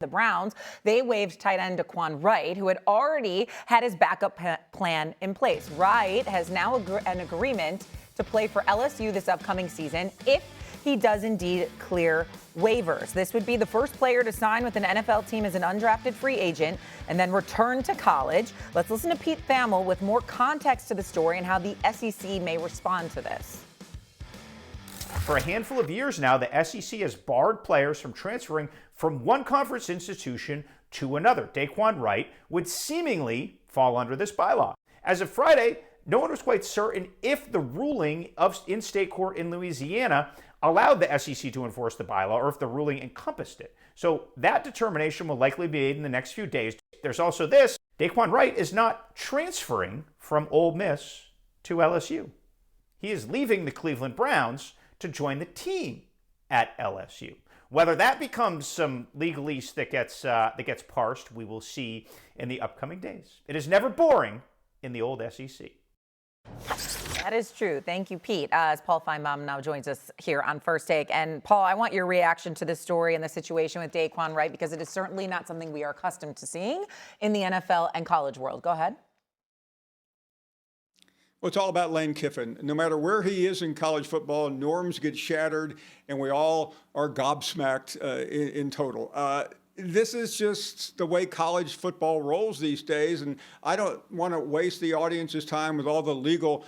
The Browns, they waived tight end Dae'Quan Wright, who had already had his backup plan in place. Wright has now an agreement to play for LSU this upcoming season if he does indeed clear waivers. This would be the first player to sign with an NFL team as an undrafted free agent and then return to college. Let's listen to Pete Thamel with more context to the story and how the SEC may respond to this. For a handful of years now, the SEC has barred players from transferring from one conference institution to another. Dae'Quan Wright would seemingly fall under this bylaw. As of Friday, no one was quite certain if the ruling of in-state court in Louisiana allowed the SEC to enforce the bylaw or if the ruling encompassed it. So that determination will likely be made in the next few days. There's also this: Dae'Quan Wright is not transferring from Ole Miss to LSU. He is leaving the Cleveland Browns to join the team at LSU. Whether that becomes some legalese that gets parsed, we will see in the upcoming days. It is never boring in the old SEC. That is true. Thank you, Pete. As Paul Feinbaum now joins us here on First Take. And Paul, I want your reaction to this story and the situation with Dae'Quan Wright, because it is certainly not something we are accustomed to seeing in the NFL and college world. Go ahead. Well, it's all about Lane Kiffin. No matter where he is in college football, norms get shattered, and we all are gobsmacked in total. This is just the way college football rolls these days, and I don't want to waste the audience's time with all the legal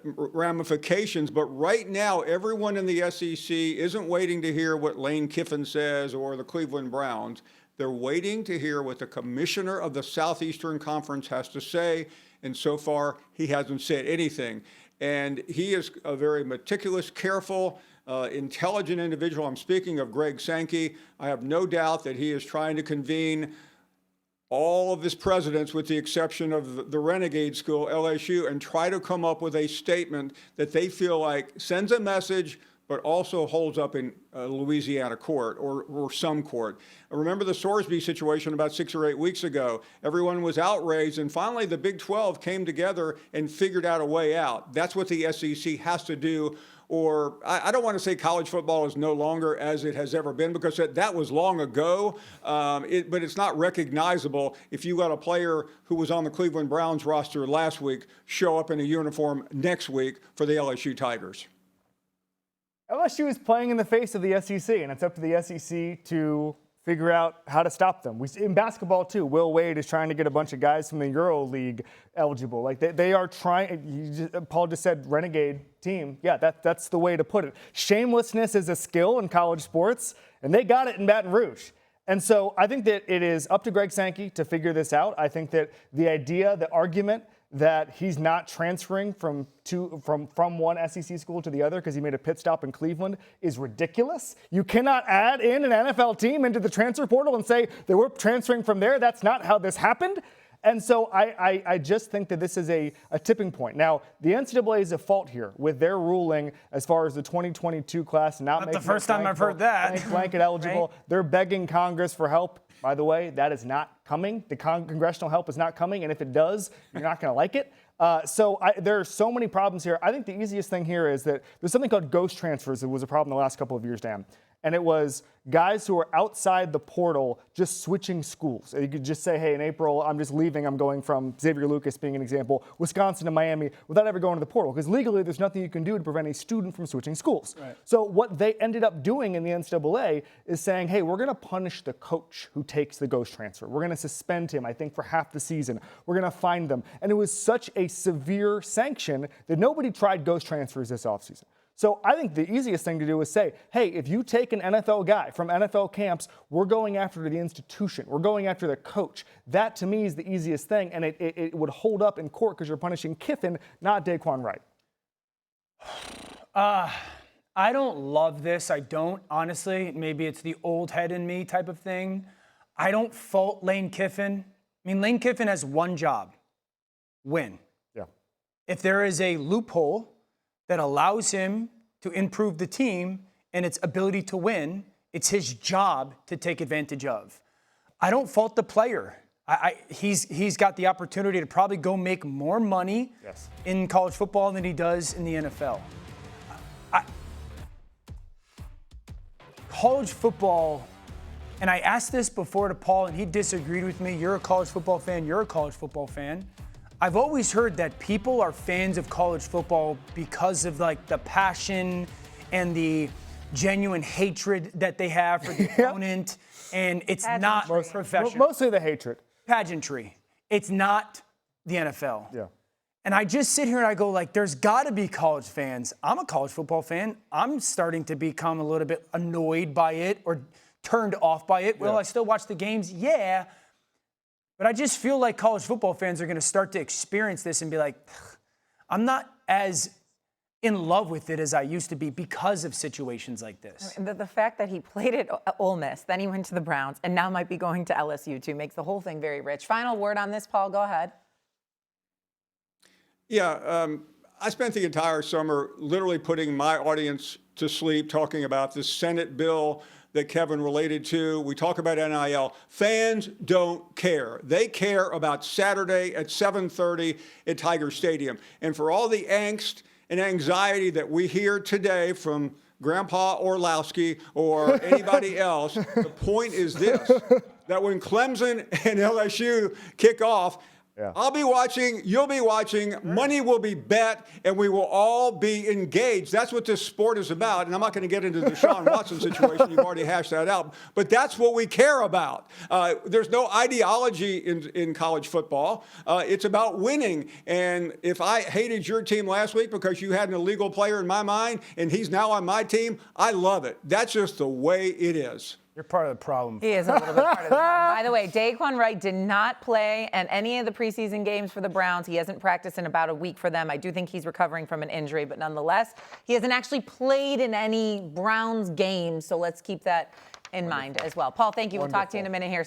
ramifications, but right now, everyone in the SEC isn't waiting to hear what Lane Kiffin says or the Cleveland Browns. They're waiting to hear what the commissioner of the Southeastern Conference has to say. And so far, he hasn't said anything. And he is a very meticulous, careful, intelligent individual. I'm speaking of Greg Sankey. I have no doubt that he is trying to convene all of his presidents, with the exception of the renegade school, LSU, and try to come up with a statement that they feel like sends a message, but also holds up in Louisiana court or some court. Remember the Sorsby situation about 6 or 8 weeks ago? Everyone was outraged, and finally the Big 12 came together and figured out a way out. That's what the SEC has to do. Or I don't want to say college football is no longer as it has ever been, because that was long ago, but it's not recognizable if you got a player who was on the Cleveland Browns roster last week show up in a uniform next week for the LSU Tigers. LSU is playing in the face of the SEC, and it's up to the SEC to figure out how to stop them. In basketball, too, Will Wade is trying to get a bunch of guys from the Euro League eligible. Like they are trying. Paul just said renegade team. Yeah, that's the way to put it. Shamelessness is a skill in college sports, and they got it in Baton Rouge. And so I think that it is up to Greg Sankey to figure this out. I think that the argument that he's not transferring from one SEC school to the other because he made a pit stop in Cleveland is ridiculous. You cannot add in an NFL team into the transfer portal and say they were transferring from there. That's not how this happened. And so I just think that this is a tipping point. Now, the NCAA is at fault here with their ruling as far as the 2022 class not making the first time I've heard that. Blanket eligible. Right? They're begging Congress for help. By the way, that is not coming. The congressional help is not coming, and if it does, you're not going to like it. There are so many problems here. I think the easiest thing here is that there's something called ghost transfers that was a problem the last couple of years, Dan. And it was guys who were outside the portal just switching schools. You could just say, hey, in April, I'm just leaving. I'm going from Xavier Lucas being an example, Wisconsin to Miami, without ever going to the portal. Because legally, there's nothing you can do to prevent a student from switching schools. Right. So what they ended up doing in the NCAA is saying, hey, we're going to punish the coach who takes the ghost transfer. We're going to suspend him, I think, for half the season. We're going to fine them. And it was such a severe sanction that nobody tried ghost transfers this offseason. So I think the easiest thing to do is say, hey, if you take an NFL guy from NFL camps, we're going after the institution. We're going after the coach. That, to me, is the easiest thing, and it would hold up in court because you're punishing Kiffin, not Dae'Quan Wright. I don't love this. I don't, honestly. Maybe it's the old head in me type of thing. I don't fault Lane Kiffin. I mean, Lane Kiffin has one job: win. Yeah. If there is a loophole that allows him to improve the team and its ability to win, it's his job to take advantage of. I don't fault the player. He's got the opportunity to probably go make more money in college football than he does in the NFL. College football And I asked this before to Paul, and he disagreed with me. You're a college football fan. You're a college football fan. I've always heard that people are fans of college football because of like the passion and the genuine hatred that they have for the opponent. And it's not professional. Mostly the hatred. Pageantry. It's not the NFL. Yeah. And I just sit here and I go like, there's got to be college fans. I'm a college football fan. I'm starting to become a little bit annoyed by it or turned off by it. Will I still watch the games? Yeah. But I just feel like college football fans are going to start to experience this and be like, I'm not as in love with it as I used to be because of situations like this. The fact that he played at Ole Miss, then he went to the Browns, and now might be going to LSU too, makes the whole thing very rich. Final word on this, Paul, go ahead. Yeah, I spent the entire summer literally putting my audience to sleep talking about this Senate bill that Kevin related to. We talk about NIL. Fans don't care. They care about Saturday at 7:30 at Tiger Stadium. And for all the angst and anxiety that we hear today from Grandpa Orlovsky or anybody else, the point is this, that when Clemson and LSU kick off, I'll be watching, you'll be watching, money will be bet, and we will all be engaged. That's what this sport is about. And I'm not going to get into the Deshaun Watson situation. You've already hashed that out. But that's what we care about. There's no ideology in college football. It's about winning. And if I hated your team last week because you had an illegal player in my mind and he's now on my team, I love it. That's just the way it is. You're part of the problem. He is a little bit part of the problem. By the way, Dae'Quan Wright did not play in any of the preseason games for the Browns. He hasn't practiced in about a week for them. I do think he's recovering from an injury, but nonetheless, he hasn't actually played in any Browns games. So let's keep that in mind as well. Paul, thank you. We'll talk to you in a minute here.